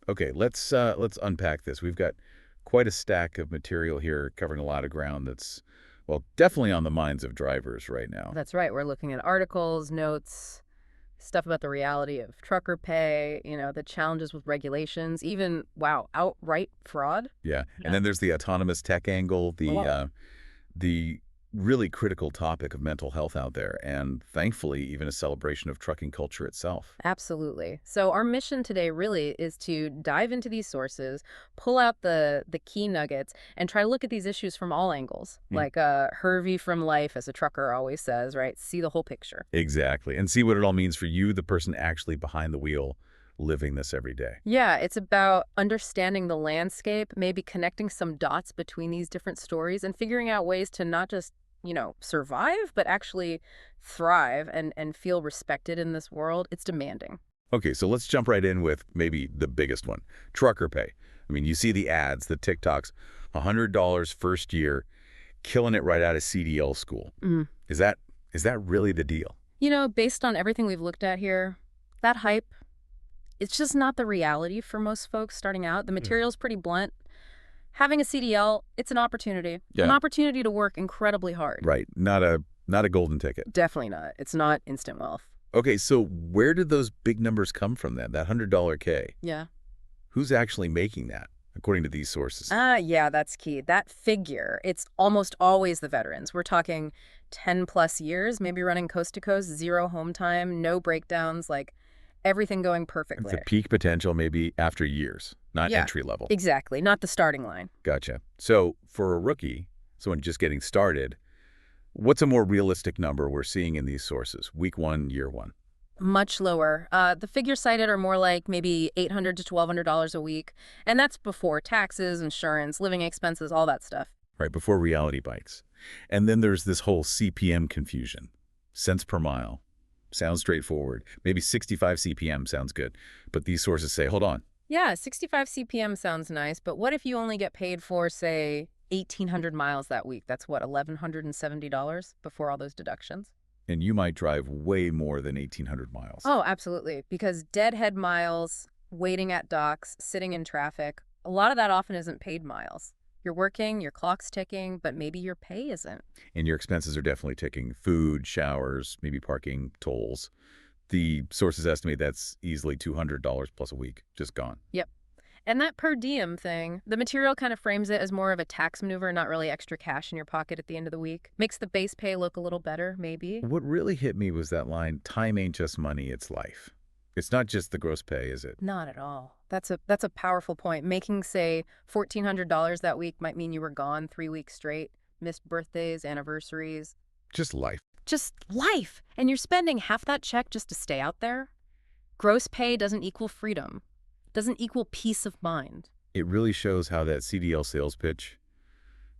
Okay, let's unpack this. We've got quite a stack of material here covering a lot of ground that's, well, definitely on the minds of drivers right now. That's right. We're looking at articles, notes, stuff about the reality of trucker pay, the challenges with regulations, even, wow, outright fraud. Yeah. And Yeah. then there's the autonomous tech angle, Wow. the really critical topic of mental health out there, and thankfully even a celebration of trucking culture itself. Absolutely. So our mission today really is to dive into these sources, pull out the key nuggets, and try to look at these issues from all angles. Mm. Like Hervey from life, as a trucker always says, right? See the whole picture. Exactly. And see what it all means for you, the person actually behind the wheel, living this every day. Yeah, it's about understanding the landscape, maybe connecting some dots between these different stories and figuring out ways to not just, survive, but actually thrive and feel respected in this world. It's demanding. Okay, so let's jump right in with maybe the biggest one, trucker pay. I mean, you see the ads, the TikToks, $100 first year, killing it right out of CDL school. Mm. Is that really the deal? Based on everything we've looked at here, that hype, it's just not the reality for most folks starting out. The material's pretty blunt. Having a CDL, it's an opportunity. Yeah. An opportunity to work incredibly hard. Right. Not a golden ticket. Definitely not. It's not instant wealth. Okay, so where did those big numbers come from then? That $100 K? Yeah. Who's actually making that, according to these sources? Yeah, that's key. That figure, it's almost always the veterans. We're talking 10 plus years, maybe running coast to coast, zero home time, no breakdowns, like everything going perfectly. The peak potential maybe after years, not Yeah, entry level. exactly. Not the starting line. Gotcha. So for a rookie, someone just getting started, what's a more realistic number we're seeing in these sources? Week one, year one. Much lower. The figures cited are more like maybe $800 to $1,200 a week. And that's before taxes, insurance, living expenses, all that stuff. Right, before reality bites. And then there's this whole CPM confusion. Cents per mile. Sounds straightforward. Maybe 65 CPM sounds good. But these sources say, hold on. Yeah, 65 CPM sounds nice, but what if you only get paid for, say, 1,800 miles that week? That's what, $1,170 before all those deductions? And you might drive way more than 1,800 miles. Oh, absolutely. Because deadhead miles, waiting at docks, sitting in traffic, a lot of that often isn't paid miles. You're working, your clock's ticking, but maybe your pay isn't. And your expenses are definitely ticking. Food, showers, maybe parking, tolls. The sources estimate that's easily $200 plus a week, just gone. Yep. And that per diem thing, the material kind of frames it as more of a tax maneuver, not really extra cash in your pocket at the end of the week. Makes the base pay look a little better, maybe. What really hit me was that line, time ain't just money, it's life. It's not just the gross pay, is it? Not at all. That's a powerful point. Making, say, $1,400 that week might mean you were gone 3 weeks straight, missed birthdays, anniversaries. Just life. Just life. And you're spending half that check just to stay out there? Gross pay doesn't equal freedom. Doesn't equal peace of mind. It really shows how that CDL sales pitch,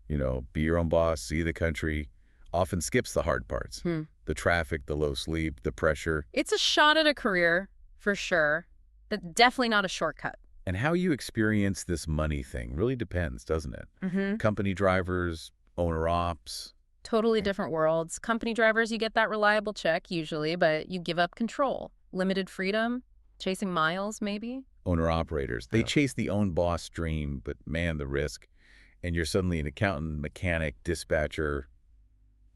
be your own boss, see the country, often skips the hard parts. The traffic, the low sleep, the pressure. It's a shot at a career, for sure, but definitely not a shortcut. And how you experience this money thing really depends, doesn't it? Mm-hmm. Company drivers, owner-ops. Totally different worlds. Company drivers, you get that reliable check, usually, but you give up control. Limited freedom, chasing miles, maybe. Owner-operators. They chase the own boss dream, but man, the risk. And you're suddenly an accountant, mechanic, dispatcher,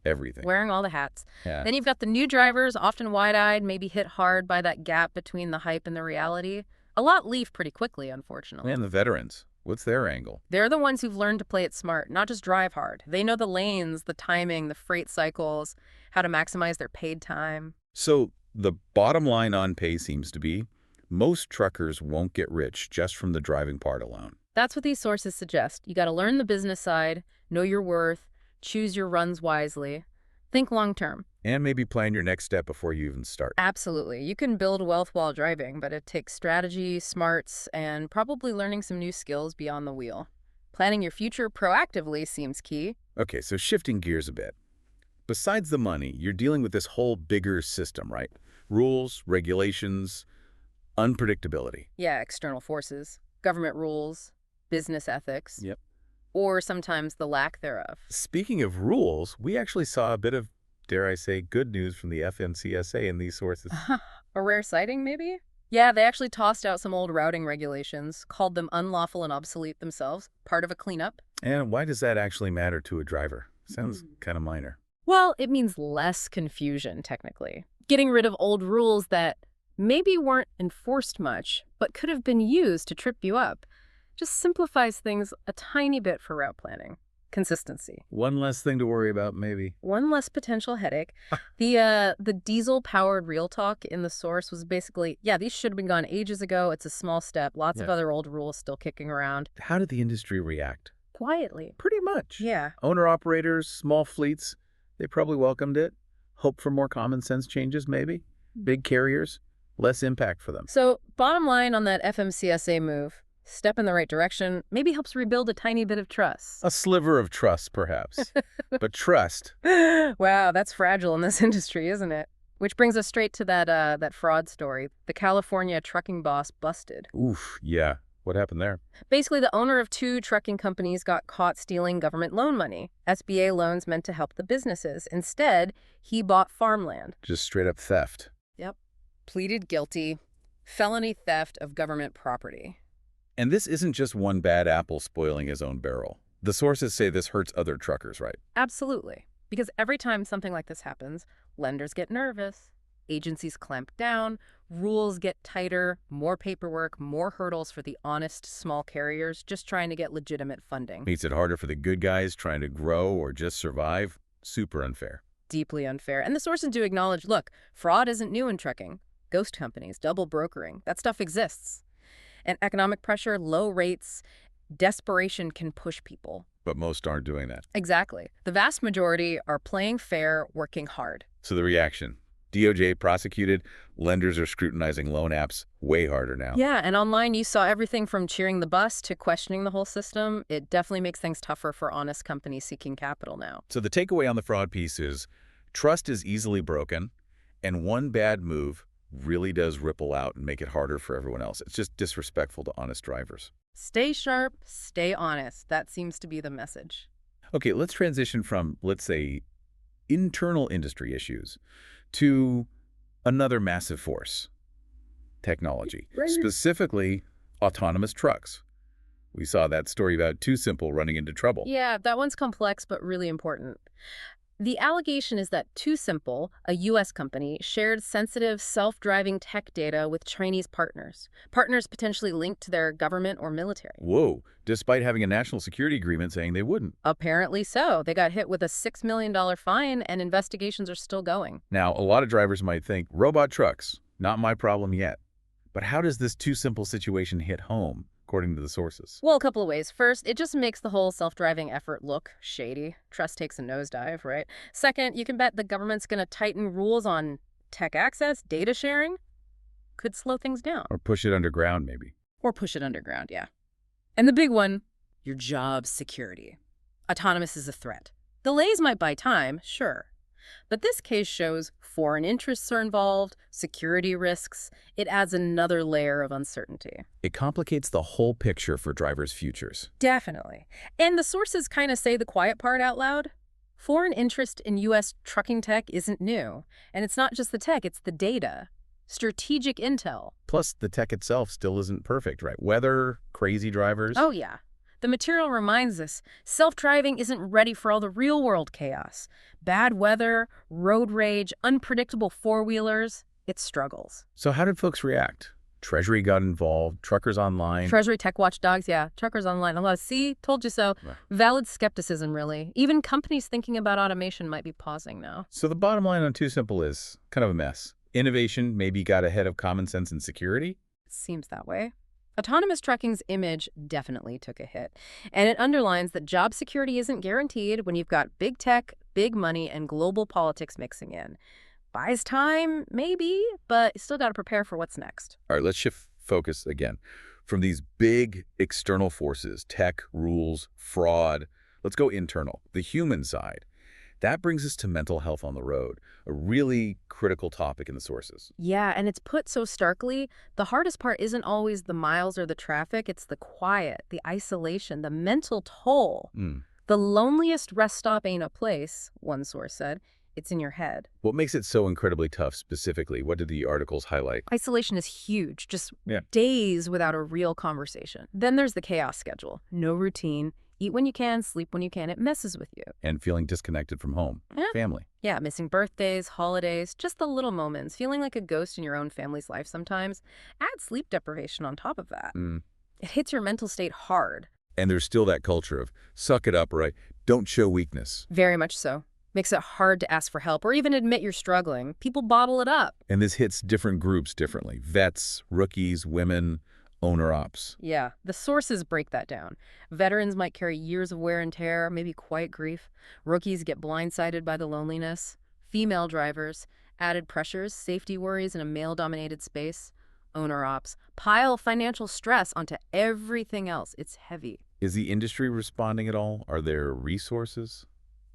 everything. Wearing all the hats. Yeah. Then you've got the new drivers, often wide-eyed, maybe hit hard by that gap between the hype and the reality. A lot leave pretty quickly, unfortunately. And the veterans. What's their angle? They're the ones who've learned to play it smart, not just drive hard. They know the lanes, the timing, the freight cycles, how to maximize their paid time. So the bottom line on pay seems to be most truckers won't get rich just from the driving part alone. That's what these sources suggest. You got to learn the business side, know your worth, choose your runs wisely. Think long term. And maybe plan your next step before you even start. Absolutely. You can build wealth while driving, but it takes strategy, smarts, and probably learning some new skills beyond the wheel. Planning your future proactively seems key. Okay, so shifting gears a bit. Besides the money, you're dealing with this whole bigger system, right? Rules, regulations, unpredictability. Yeah, external forces, government rules, business ethics. Yep. Or sometimes the lack thereof. Speaking of rules, we actually saw a bit of, dare I say, good news from the FMCSA in these sources. A rare sighting, maybe? Yeah, they actually tossed out some old routing regulations, called them unlawful and obsolete themselves, part of a cleanup. And why does that actually matter to a driver? Sounds kind of minor. Well, it means less confusion, technically. Getting rid of old rules that maybe weren't enforced much, but could have been used to trip you up, just simplifies things a tiny bit for route planning. Consistency. One less thing to worry about, maybe. One less potential headache. The diesel-powered Real Talk in the source was basically, yeah, these should have been gone ages ago. It's a small step. Lots of other old rules still kicking around. How did the industry react? Quietly. Pretty much. Yeah. Owner-operators, small fleets, they probably welcomed it. Hope for more common sense changes, maybe. Big carriers, less impact for them. So, bottom line on that FMCSA move, step in the right direction, maybe helps rebuild a tiny bit of trust. A sliver of trust, perhaps. But trust. Wow, that's fragile in this industry, isn't it? Which brings us straight to that fraud story. The California trucking boss busted. Oof, yeah. What happened there? Basically, the owner of 2 trucking companies got caught stealing government loan money. SBA loans meant to help the businesses. Instead, he bought farmland. Just straight up theft. Yep. Pleaded guilty. Felony theft of government property. And this isn't just one bad apple spoiling his own barrel. The sources say this hurts other truckers, right? Absolutely. Because every time something like this happens, lenders get nervous, agencies clamp down, rules get tighter, more paperwork, more hurdles for the honest small carriers just trying to get legitimate funding. Makes it harder for the good guys trying to grow or just survive. Super unfair. Deeply unfair. And the sources do acknowledge, look, fraud isn't new in trucking. Ghost companies, double brokering, that stuff exists. And economic pressure, low rates, desperation can push people. But most aren't doing that. Exactly. The vast majority are playing fair, working hard. So the reaction? DOJ prosecuted, lenders are scrutinizing loan apps way harder now. Yeah, and online you saw everything from cheering the bus to questioning the whole system. It definitely makes things tougher for honest companies seeking capital now. So the takeaway on the fraud piece is trust is easily broken, and one bad move really does ripple out and make it harder for everyone else. It's just disrespectful to honest drivers. Stay sharp, stay honest. That seems to be the message. Okay, let's transition from, let's say, internal industry issues to another massive force, technology, specifically autonomous trucks. We saw that story about Too Simple running into trouble. Yeah, that one's complex but really important. The allegation is that Too Simple, a U.S. company, shared sensitive self-driving tech data with Chinese partners. Partners potentially linked to their government or military. Whoa, despite having a national security agreement saying they wouldn't. Apparently so. They got hit with a $6 million fine and investigations are still going. Now, a lot of drivers might think, robot trucks, not my problem yet. But how does this Too Simple situation hit home, according to the sources? Well, a couple of ways. First, it just makes the whole self-driving effort look shady. Trust takes a nosedive, right? Second, you can bet the government's going to tighten rules on tech access, data sharing. Could slow things down. Or push it underground, maybe. Or push it underground, yeah. And the big one, your job security. Autonomous is a threat. Delays might buy time, sure. But this case shows foreign interests are involved, security risks. It adds another layer of uncertainty. It complicates the whole picture for drivers' futures. Definitely. And the sources kind of say the quiet part out loud. Foreign interest in U.S. trucking tech isn't new. And it's not just the tech, it's the data. Strategic intel. Plus, the tech itself still isn't perfect, right? Weather, crazy drivers. Oh, yeah. The material reminds us, self-driving isn't ready for all the real-world chaos. Bad weather, road rage, unpredictable four-wheelers, it struggles. So how did folks react? Treasury got involved, truckers online. Treasury tech watchdogs, yeah. Truckers online. A lot of, see, told you so. Valid skepticism, really. Even companies thinking about automation might be pausing now. So the bottom line on Too Simple is kind of a mess. Innovation maybe got ahead of common sense and security? Seems that way. Autonomous trucking's image definitely took a hit, and it underlines that job security isn't guaranteed when you've got big tech, big money, and global politics mixing in. Buys time, maybe, but you still got to prepare for what's next. All right, let's shift focus again. From these big external forces, tech, rules, fraud, let's go internal, the human side. That brings us to mental health on the road, a really critical topic in the sources. Yeah, and it's put so starkly, the hardest part isn't always the miles or the traffic, it's the quiet, the isolation, the mental toll. The loneliest rest stop ain't a place, one source said. It's in your head. What makes it so incredibly tough specifically? What did the articles highlight? Isolation is huge, just Yeah. days without a real conversation. Then there's the chaos schedule. No routine. Eat when you can, sleep when you can. It messes with you. And feeling disconnected from home, Yeah. family. Yeah, missing birthdays, holidays, just the little moments, feeling like a ghost in your own family's life sometimes. Add sleep deprivation on top of that. It hits your mental state hard. And there's still that culture of suck it up, right? Don't show weakness. Very much so. Makes it hard to ask for help or even admit you're struggling. People bottle it up. And this hits different groups differently. Vets, rookies, women, owner-ops. Yeah, the sources break that down. Veterans might carry years of wear and tear, maybe quiet grief. Rookies get blindsided by the loneliness. Female drivers, added pressures, safety worries in a male-dominated space. Owner-ops pile financial stress onto everything else. It's heavy. Is the industry responding at all? Are there resources?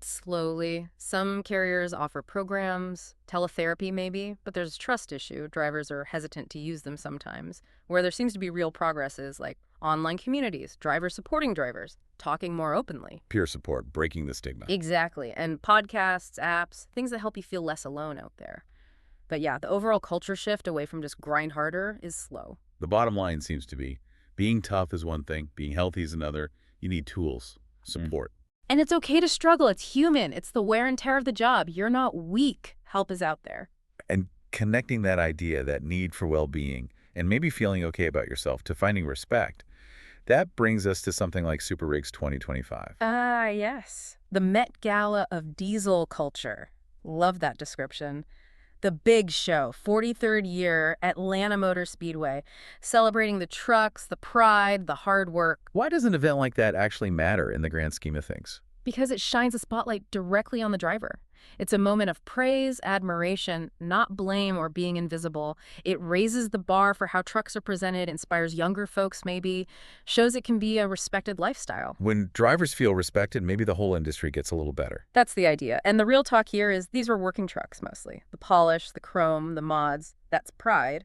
Slowly. Some carriers offer programs, teletherapy maybe, but there's a trust issue. Drivers are hesitant to use them sometimes. Where there seems to be real progress is like online communities, drivers supporting drivers, talking more openly. Peer support, breaking the stigma. Exactly. And podcasts, apps, things that help you feel less alone out there. But yeah, the overall culture shift away from just grind harder is slow. The bottom line seems to be being tough is one thing, being healthy is another. You need tools, support. And it's okay to struggle. It's human. It's the wear and tear of the job. You're not weak. Help is out there. And connecting that idea, that need for well-being, and maybe feeling okay about yourself to finding respect, that brings us to something like SuperRigs 2025. Yes. The Met Gala of diesel culture. Love that description. The big show, 43rd year, Atlanta Motor Speedway, celebrating the trucks, the pride, the hard work. Why does an event like that actually matter in the grand scheme of things? Because it shines a spotlight directly on the driver. It's a moment of praise, admiration, not blame or being invisible. It raises the bar for how trucks are presented, inspires younger folks maybe, shows it can be a respected lifestyle. When drivers feel respected, maybe the whole industry gets a little better. That's the idea. And the real talk here is these are working trucks mostly. The polish, the chrome, the mods, that's pride.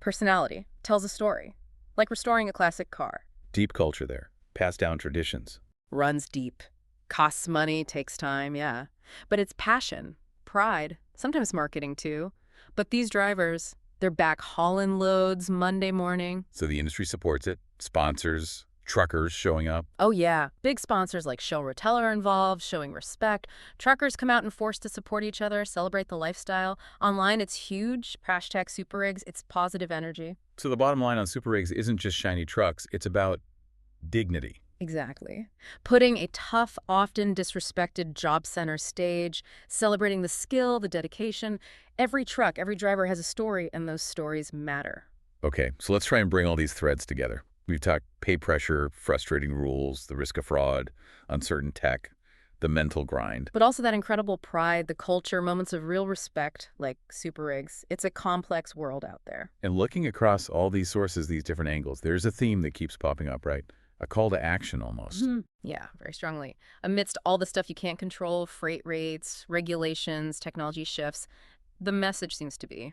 Personality, tells a story. Like restoring a classic car. Deep culture there, passed down traditions. Runs deep. Costs money, takes time, yeah. But it's passion, pride, sometimes marketing too. But these drivers, they're back hauling loads Monday morning. So the industry supports it, sponsors, truckers showing up. Oh yeah, big sponsors like Shell Rotel are involved, showing respect. Truckers come out and force to support each other, celebrate the lifestyle. Online, it's huge. Hashtag SuperRigs, it's positive energy. So the bottom line on SuperRigs isn't just shiny trucks, it's about dignity. Exactly. Putting a tough, often disrespected job center stage, celebrating the skill, the dedication. Every truck, every driver has a story, and those stories matter. Okay, so let's try and bring all these threads together. We've talked pay pressure, frustrating rules, the risk of fraud, uncertain tech, the mental grind. But also that incredible pride, the culture, moments of real respect, like SuperRigs. It's a complex world out there. And looking across all these sources, these different angles, there's a theme that keeps popping up, right? A call to action almost. Yeah, very strongly. Amidst all the stuff you can't control, freight rates, regulations, technology shifts, the message seems to be,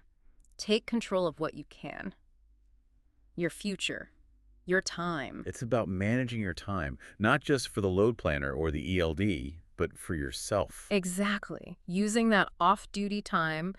take control of what you can. Your future, your time. It's about managing your time, not just for the load planner or the ELD, but for yourself. Exactly. Using that off-duty time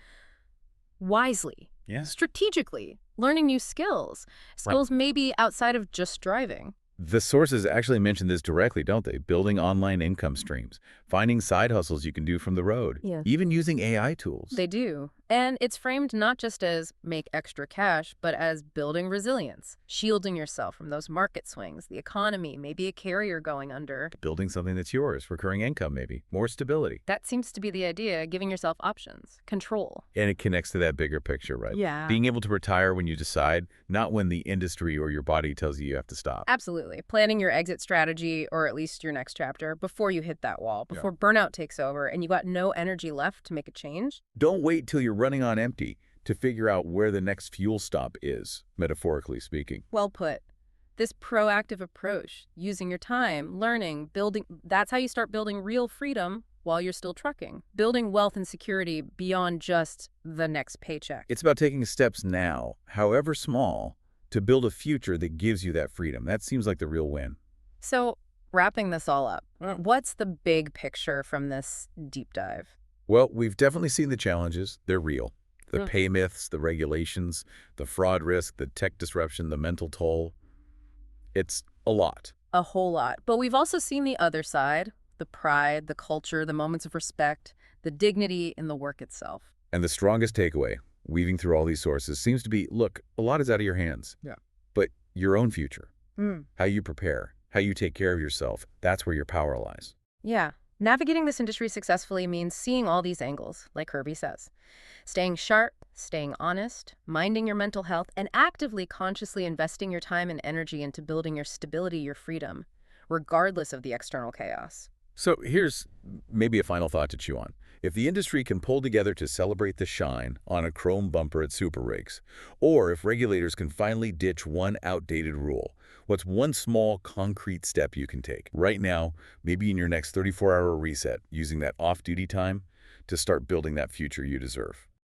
wisely, strategically, learning new skills. Skills maybe outside of just driving. The sources actually mention this directly, don't they? Building online income streams, finding side hustles you can do from the road, even using AI tools. They do. And it's framed not just as make extra cash, but as building resilience, shielding yourself from those market swings, the economy, maybe a carrier going under. Building something that's yours, recurring income maybe, more stability. That seems to be the idea, giving yourself options, control. And it connects to that bigger picture, right? Yeah. Being able to retire when you decide, not when the industry or your body tells you have to stop. Absolutely. Planning your exit strategy, or at least your next chapter, before you hit that wall, before burnout takes over and you got no energy left to make a change. Don't wait till you're running on empty to figure out where the next fuel stop is, metaphorically speaking. Well put. This proactive approach, using your time, learning, building, that's how you start building real freedom while you're still trucking. Building wealth and security beyond just the next paycheck. It's about taking steps now, however small, to build a future that gives you that freedom. That seems like the real win. So, wrapping this all up, what's the big picture from this deep dive? Well, we've definitely seen the challenges. They're real. The Ugh. pay myths, the regulations, the fraud risk, the tech disruption, the mental toll. It's a lot. A whole lot. But we've also seen the other side, the pride, the culture, the moments of respect, the dignity in the work itself. And the strongest takeaway, weaving through all these sources, seems to be, look, a lot is out of your hands. Yeah. But your own future, Mm. how you prepare, how you take care of yourself, that's where your power lies. Yeah. Navigating this industry successfully means seeing all these angles, like Kirby says. Staying sharp, staying honest, minding your mental health, and actively, consciously investing your time and energy into building your stability, your freedom, regardless of the external chaos. So here's maybe a final thought to chew on. If the industry can pull together to celebrate the shine on a chrome bumper at SuperRigs, or if regulators can finally ditch one outdated rule, what's one small, concrete step you can take right now, maybe in your next 34-hour reset, using that off-duty time to start building that future you deserve?